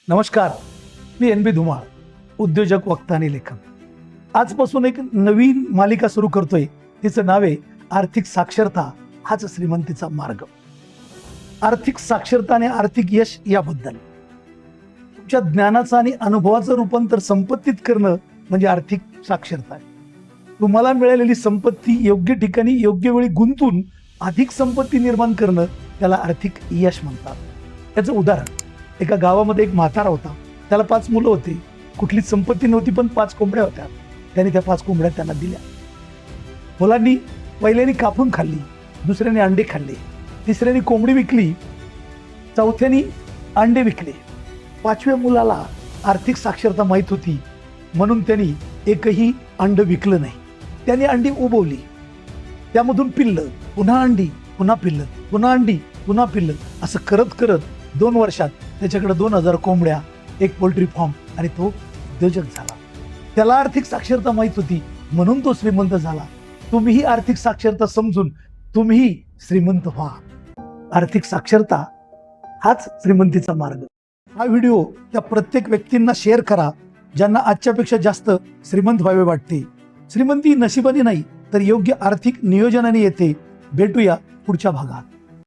नमस्कार, मी NB धुमाळ, उद्योजक, वक्ता आणि लेखक. आजपासून एक नवीन मालिका सुरू करतोय. तिचं नाव आहे आर्थिक साक्षरता हाच श्रीमंतीचा मार्ग. आर्थिक साक्षरता आणि आर्थिक यश याबद्दल तुमच्या ज्ञानाचं आणि अनुभवाचं रूपांतर संपत्तीत करणं म्हणजे आर्थिक साक्षरता. तुम्हाला मिळालेली संपत्ती योग्य ठिकाणी योग्य वेळी गुंतवून अधिक संपत्ती निर्माण करणं त्याला आर्थिक यश म्हणतात. याचं उदाहरण, एका गावामध्ये एक म्हातारा होता. त्याला 5 मुलं होती. कुठलीच संपत्ती नव्हती, पण 5 कोंबड्या होत्या. त्याने त्या 5 कोंबड्या त्यांना दिल्या. मुलांनी पहिल्याने कापून खाल्ली, दुसऱ्याने अंडे खाल्ले, तिसऱ्याने कोंबडी विकली, चौथ्याने अंडे विकले. 5व्या मुलाला आर्थिक साक्षरता माहीत होती, म्हणून त्यांनी एकही अंड विकलं नाही. त्याने अंडी उबवली, त्यामधून पिल्लं, पुन्हा अंडी, पुन्हा पिल्लं, पुन्हा अंडी, पुन्हा पिल्लं. असं करत करत 2 वर्षात त्याच्याकडे 2000 कोंबड्या, एक पोल्ट्री फार्म आणि तो उद्योजक झाला. त्याला आर्थिक साक्षरता माहीत होती, म्हणून तो श्रीमंत झाला. तुम्हीही आर्थिक साक्षरता समजून तुम्ही श्रीमंत व्हा. आर्थिक साक्षरता हाच श्रीमंतीचा मार्ग. हा व्हिडिओ त्या प्रत्येक व्यक्तींना शेअर करा ज्यांना आजच्यापेक्षा जास्त श्रीमंत व्हावे वाटते. श्रीमंती नशिबाने नाही, तर योग्य आर्थिक नियोजनाने येते. भेटूया पुढच्या भागात.